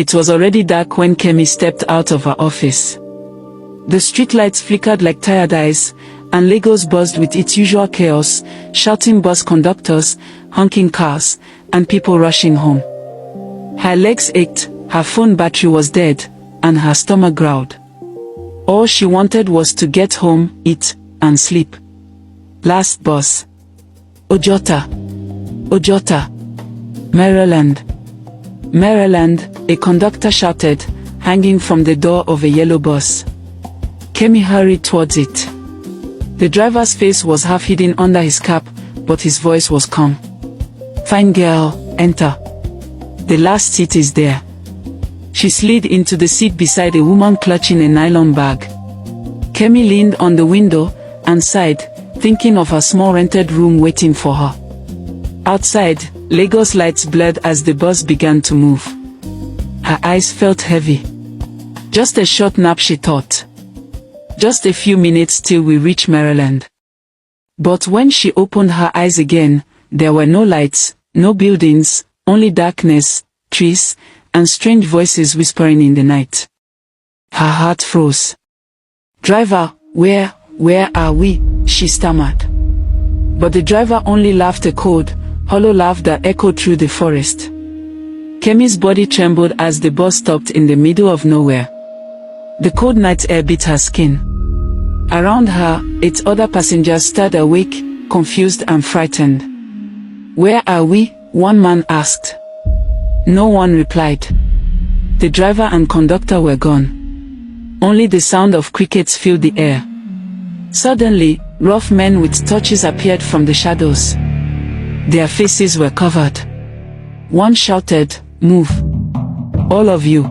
It was already dark when Kemi stepped out of her office. The streetlights flickered like tired eyes, and Lagos buzzed with its usual chaos, shouting bus conductors, honking cars, and people rushing home. Her legs ached, her phone battery was dead, and her stomach growled. All she wanted was to get home, eat, and sleep. Last bus. Ojota. Ojota. Maryland. Maryland, a conductor shouted, hanging from the door of a yellow bus. Kemi hurried towards it. The driver's face was half hidden under his cap, but his voice was calm. "Fine girl, enter. The last seat is there." She slid into the seat beside a woman clutching a nylon bag. Kemi leaned on the window and sighed, thinking of her small rented room waiting for her. Outside, Lagos lights blurred as the bus began to move. Her eyes felt heavy. Just a short nap, she thought. Just a few minutes till we reach Maryland. But when she opened her eyes again, there were no lights, no buildings, only darkness, trees, and strange voices whispering in the night. Her heart froze. "Driver, where are we?" she stammered. But the driver only laughed, a cold, hollow laugh that echoed through the forest. Kemi's body trembled as the bus stopped in the middle of nowhere. The cold night air beat her skin. Around her, 8 other passengers stood awake, confused and frightened. "Where are we?" one man asked. No one replied. The driver and conductor were gone. Only the sound of crickets filled the air. Suddenly, rough men with torches appeared from the shadows. Their faces were covered. One shouted, "Move! All of you!"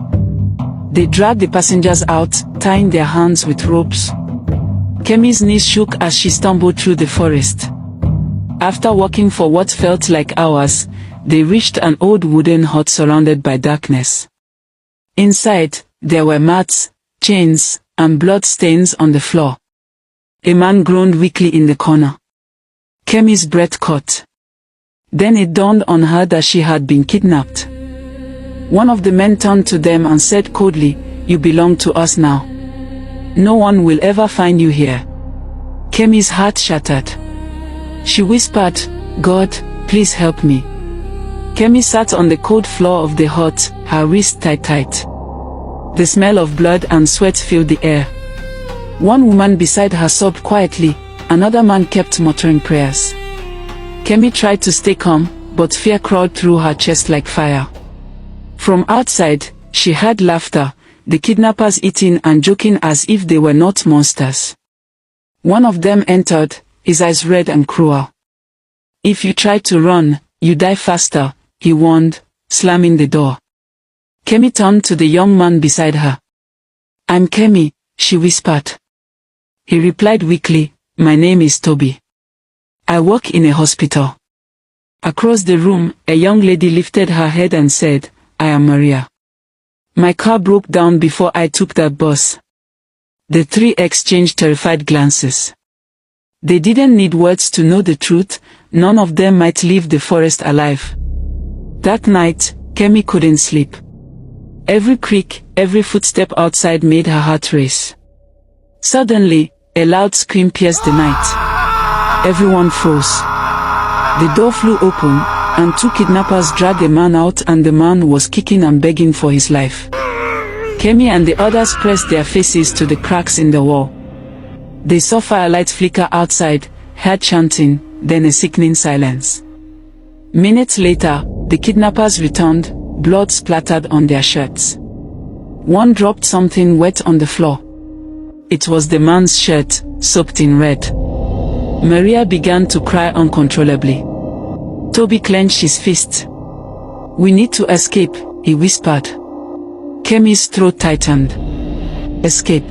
They dragged the passengers out, tying their hands with ropes. Kemi's knees shook as she stumbled through the forest. After walking for what felt like hours, they reached an old wooden hut surrounded by darkness. Inside, there were mats, chains, and blood stains on the floor. A man groaned weakly in the corner. Kemi's breath caught. Then it dawned on her that she had been kidnapped. One of the men turned to them and said coldly, "You belong to us now. No one will ever find you here." Kemi's heart shattered. She whispered, "God, please help me." Kemi sat on the cold floor of the hut, her wrist tight. The smell of blood and sweat filled the air. One woman beside her sobbed quietly, another man kept muttering prayers. Kemi tried to stay calm, but fear crawled through her chest like fire. From outside, she heard laughter, the kidnappers eating and joking as if they were not monsters. One of them entered, his eyes red and cruel. "If you try to run, you die faster," he warned, slamming the door. Kemi turned to the young man beside her. "I'm Kemi," she whispered. He replied weakly, "My name is Toby. I work in a hospital." Across the room, a young lady lifted her head and said, "I am Maria. My car broke down before I took that bus." The three exchanged terrified glances. They didn't need words to know the truth, none of them might leave the forest alive. That night, Kemi couldn't sleep. Every creak, every footstep outside made her heart race. Suddenly, a loud scream pierced the night. Everyone froze. The door flew open, and 2 kidnappers dragged a man out, and the man was kicking and begging for his life. Kemi and the others pressed their faces to the cracks in the wall. They saw firelight flicker outside, heard chanting, then a sickening silence. Minutes later, the kidnappers returned, blood splattered on their shirts. One dropped something wet on the floor. It was the man's shirt, soaked in red. Maria began to cry uncontrollably. Toby clenched his fist. "We need to escape," he whispered. Kemi's throat tightened. Escape?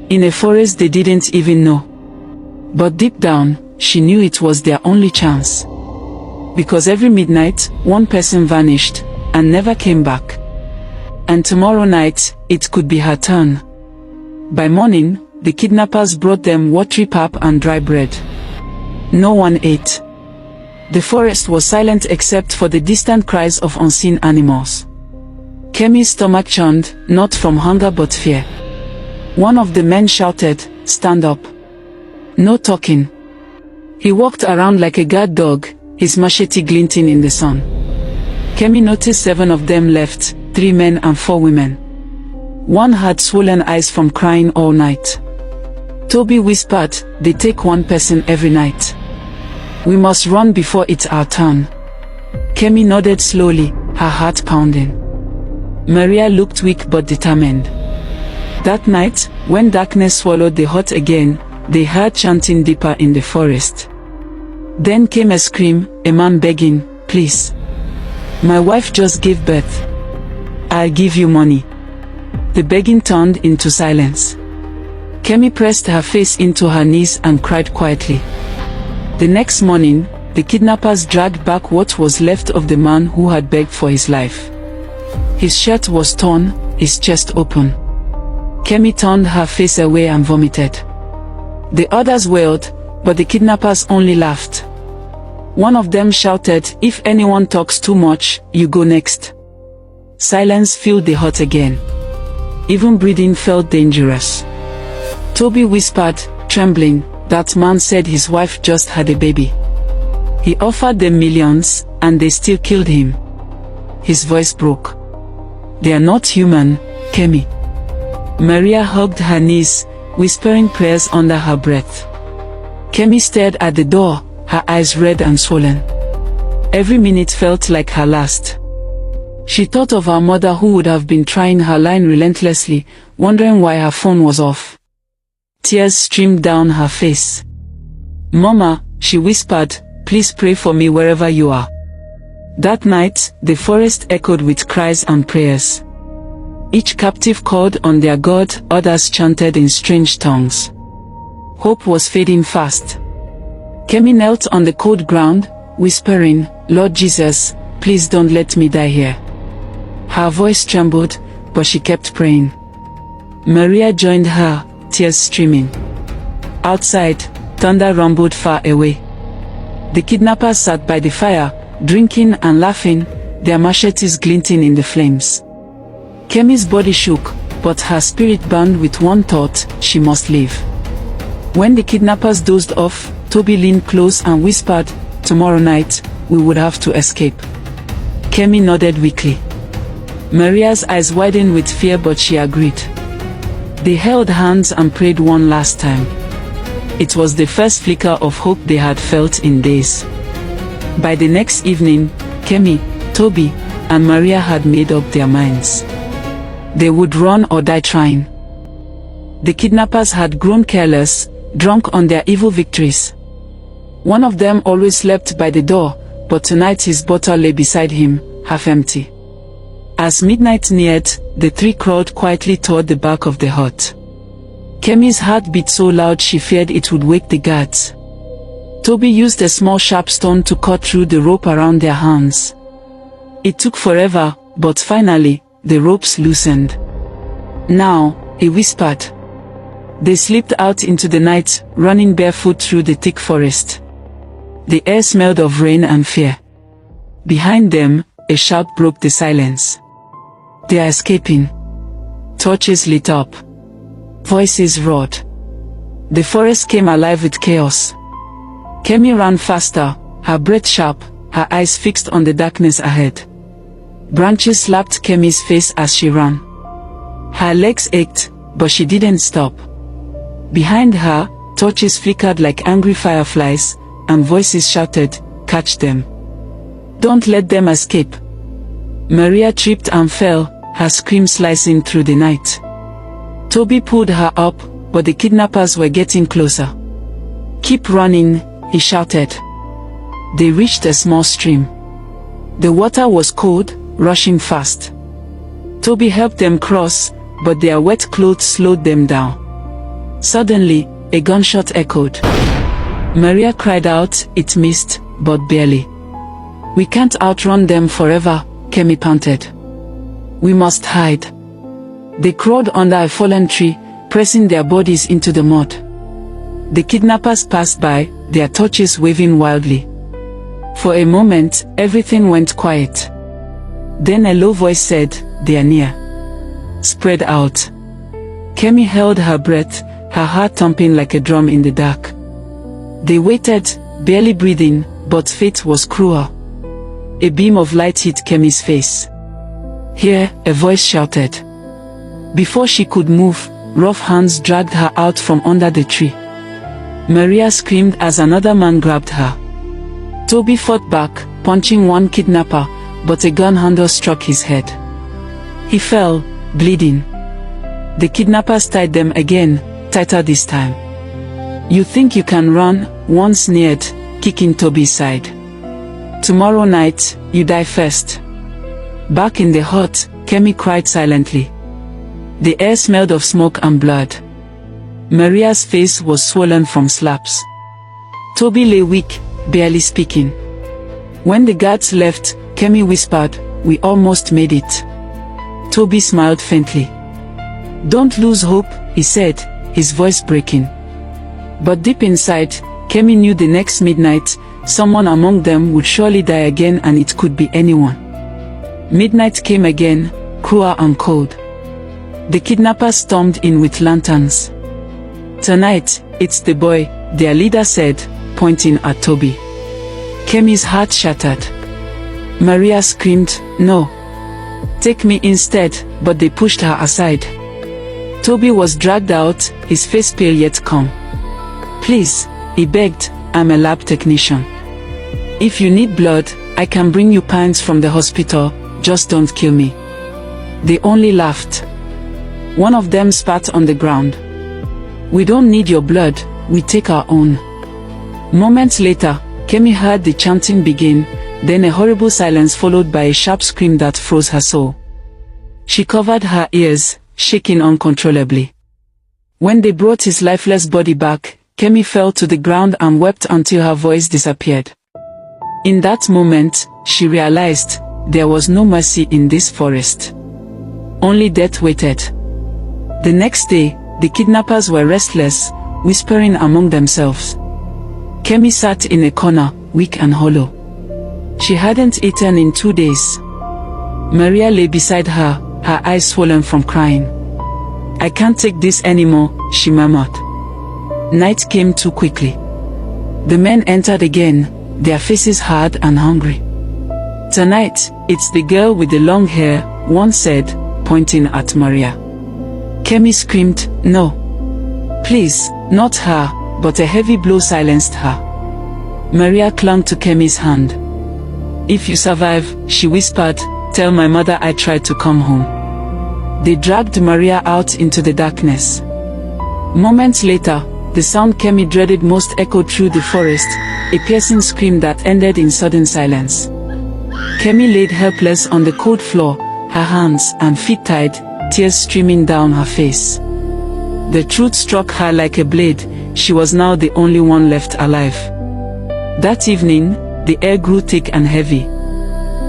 In a forest they didn't even know. But deep down, she knew it was their only chance. Because every midnight, one person vanished, and never came back. And tomorrow night, it could be her turn. By morning, the kidnappers brought them watery pap and dry bread. No one ate. The forest was silent except for the distant cries of unseen animals. Kemi's stomach churned, not from hunger but fear. One of the men shouted, "Stand up. No talking." He walked around like a guard dog, his machete glinting in the sun. Kemi noticed 7 of them left, 3 men and 4 women. One had swollen eyes from crying all night. Toby whispered, "They take 1 person every night. We must run before it's our turn." Kemi nodded slowly, her heart pounding. Maria looked weak but determined. That night, when darkness swallowed the hut again, they heard chanting deeper in the forest. Then came a scream, a man begging, "Please. My wife just gave birth. I'll give you money." The begging turned into silence. Kemi pressed her face into her knees and cried quietly. The next morning, the kidnappers dragged back what was left of the man who had begged for his life. His shirt was torn, his chest open. Kemi turned her face away and vomited. The others wailed, but the kidnappers only laughed. One of them shouted, "If anyone talks too much, you go next." Silence filled the hut again. Even breathing felt dangerous. Toby whispered, trembling, "That man said his wife just had a baby. He offered them millions, and they still killed him." His voice broke. "They are not human, Kemi." Maria hugged her knees, whispering prayers under her breath. Kemi stared at the door, her eyes red and swollen. Every minute felt like her last. She thought of her mother who would have been trying her line relentlessly, wondering why her phone was off. Tears streamed down her face. "Mama," she whispered, "please pray for me wherever you are." That night, the forest echoed with cries and prayers. Each captive called on their God, others chanted in strange tongues. Hope was fading fast. Kemi knelt on the cold ground, whispering, "Lord Jesus, please don't let me die here." Her voice trembled, but she kept praying. Maria joined her, tears streaming. Outside, thunder rumbled far away. The kidnappers sat by the fire, drinking and laughing, their machetes glinting in the flames. Kemi's body shook, but her spirit burned with one thought: she must leave. When the kidnappers dozed off, Toby leaned close and whispered, "Tomorrow night, we would have to escape." Kemi nodded weakly. Maria's eyes widened with fear, but she agreed. They held hands and prayed one last time. It was the first flicker of hope they had felt in days. By the next evening, Kemi, Toby, and Maria had made up their minds. They would run or die trying. The kidnappers had grown careless, drunk on their evil victories. One of them always slept by the door, but tonight his bottle lay beside him, half empty. As midnight neared, the 3 crawled quietly toward the back of the hut. Kemi's heart beat so loud she feared it would wake the guards. Toby used a small sharp stone to cut through the rope around their hands. It took forever, but finally, the ropes loosened. "Now," he whispered. They slipped out into the night, running barefoot through the thick forest. The air smelled of rain and fear. Behind them, a shout broke the silence. "They are escaping." Torches lit up. Voices roared. The forest came alive with chaos. Kemi ran faster, her breath sharp, her eyes fixed on the darkness ahead. Branches slapped Kemi's face as she ran. Her legs ached, but she didn't stop. Behind her, torches flickered like angry fireflies, and voices shouted, "Catch them. Don't let them escape." Maria tripped and fell, her scream slicing through the night. Toby pulled her up, but the kidnappers were getting closer. "Keep running," he shouted. They reached a small stream. The water was cold, rushing fast. Toby helped them cross, but their wet clothes slowed them down. Suddenly, a gunshot echoed. Maria cried out. It missed, but barely. "We can't outrun them forever," Kemi panted. "We must hide." They crawled under a fallen tree, pressing their bodies into the mud. The kidnappers passed by, their torches waving wildly. For a moment, everything went quiet. Then a low voice said, they are near. Spread out. Kemi held her breath, her heart thumping like a drum in the dark. They waited, barely breathing, but fate was cruel. A beam of light hit Kemi's face. "Here," a voice shouted. Before she could move, rough hands dragged her out from under the tree. Maria screamed as another man grabbed her. Toby fought back, punching one kidnapper, but a gun handle struck his head. He fell, bleeding. The kidnappers tied them again, tighter this time. "You think you can run?" one sneered, kicking Toby's side. "Tomorrow night, you die first." Back in the hut, Kemi cried silently. The air smelled of smoke and blood. Maria's face was swollen from slaps. Toby lay weak, barely speaking. When the guards left, Kemi whispered, "We almost made it." Toby smiled faintly. "Don't lose hope," he said, his voice breaking. But deep inside, Kemi knew the next midnight, someone among them would surely die again, and it could be anyone. Midnight came again, cruel and cold. The kidnappers stormed in with lanterns. "Tonight, it's the boy," their leader said, pointing at Toby. Kemi's heart shattered. Maria screamed, "No. Take me instead," but they pushed her aside. Toby was dragged out, his face pale yet calm. "Please," he begged, "I'm a lab technician. If you need blood, I can bring you pints from the hospital, just don't kill me." They only laughed. One of them spat on the ground. "We don't need your blood, we take our own." Moments later, Kemi heard the chanting begin, then a horrible silence followed by a sharp scream that froze her soul. She covered her ears, shaking uncontrollably. When they brought his lifeless body back, Kemi fell to the ground and wept until her voice disappeared. In that moment, she realized there was no mercy in this forest. Only death waited. The next day, the kidnappers were restless, whispering among themselves. Kemi sat in a corner, weak and hollow. She hadn't eaten in 2 days. Maria lay beside her, her eyes swollen from crying. "I can't take this anymore," she murmured. Night came too quickly. The men entered again, their faces hard and hungry. "Tonight, it's the girl with the long hair," one said, pointing at Maria. Kemi screamed, "No. Please, not her," but a heavy blow silenced her. Maria clung to Kemi's hand. "If you survive," she whispered, "tell my mother I tried to come home." They dragged Maria out into the darkness. Moments later, the sound Kemi dreaded most echoed through the forest, a piercing scream that ended in sudden silence. Kemi laid helpless on the cold floor, her hands and feet tied, tears streaming down her face. The truth struck her like a blade, she was now the only one left alive. That evening, the air grew thick and heavy.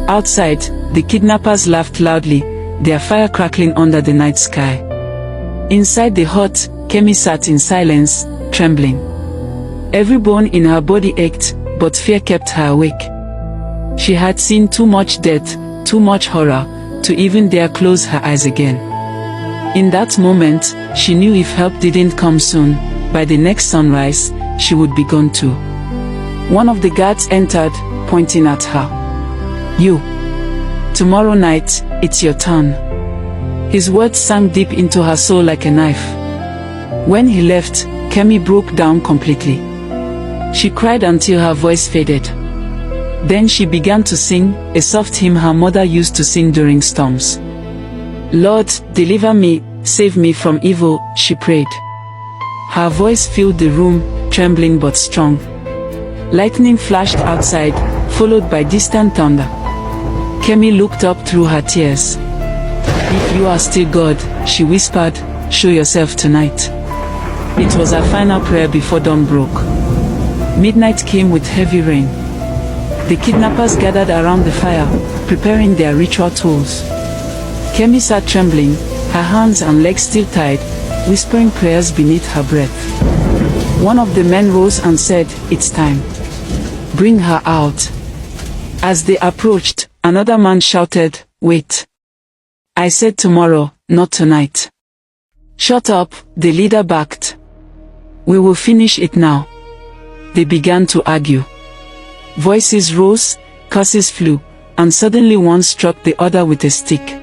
Outside, the kidnappers laughed loudly, their fire crackling under the night sky. Inside the hut, Kemi sat in silence, trembling. Every bone in her body ached, but fear kept her awake. She had seen too much death, too much horror, to even dare close her eyes again. In that moment, she knew if help didn't come soon, by the next sunrise, she would be gone too. One of the guards entered, pointing at her. "You. Tomorrow night, it's your turn." His words sank deep into her soul like a knife. When he left, Kemi broke down completely. She cried until her voice faded. Then she began to sing, a soft hymn her mother used to sing during storms. "Lord, deliver me, save me from evil," she prayed. Her voice filled the room, trembling but strong. Lightning flashed outside, followed by distant thunder. Kemi looked up through her tears. "If you are still God," she whispered, "show yourself tonight." It was her final prayer before dawn broke. Midnight came with heavy rain. The kidnappers gathered around the fire, preparing their ritual tools. Kemi sat trembling, her hands and legs still tied, whispering prayers beneath her breath. One of the men rose and said, "It's time. Bring her out." As they approached, another man shouted, "Wait." I said tomorrow, not tonight. Shut up, the leader barked. We will finish it now. They began to argue. Voices rose, curses flew, and suddenly one struck the other with a stick.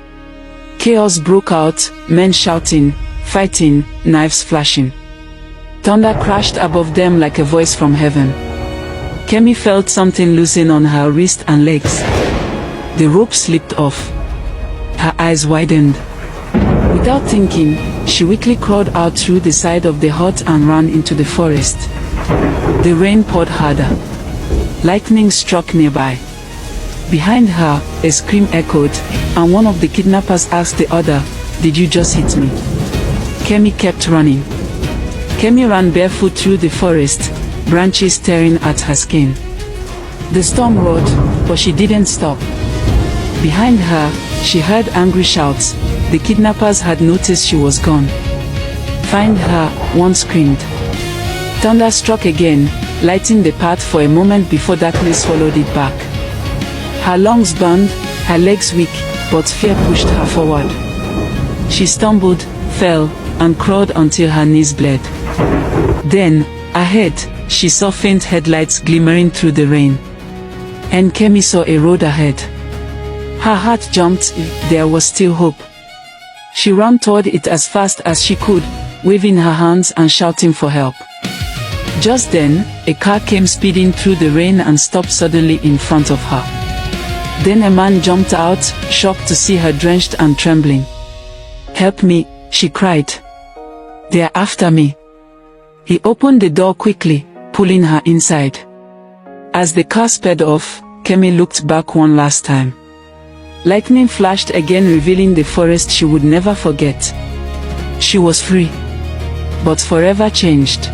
Chaos broke out, men shouting, fighting, knives flashing. Thunder crashed above them like a voice from heaven. Kemi felt something loosen on her wrist and legs. The rope slipped off. Her eyes widened. Without thinking, she quickly crawled out through the side of the hut and ran into the forest. The rain poured harder. Lightning struck nearby. Behind her, a scream echoed, and one of the kidnappers asked the other, "Did you just hit me?" Kemi kept running. Kemi ran barefoot through the forest, branches tearing at her skin. The storm roared, but she didn't stop. Behind her, she heard angry shouts. The kidnappers had noticed she was gone. "Find her," one screamed. Thunder struck again, lighting the path for a moment before darkness swallowed it back. Her lungs burned, her legs weak, but fear pushed her forward. She stumbled, fell, and crawled until her knees bled. Then, ahead, she saw faint headlights glimmering through the rain. And Kemi saw a road ahead. Her heart jumped, there was still hope. She ran toward it as fast as she could, waving her hands and shouting for help. Just then, a car came speeding through the rain and stopped suddenly in front of her. Then a man jumped out, shocked to see her drenched and trembling. "Help me," she cried. "They are after me." He opened the door quickly, pulling her inside. As the car sped off, Kemi looked back one last time. Lightning flashed again, revealing the forest she would never forget. She was free, but forever changed.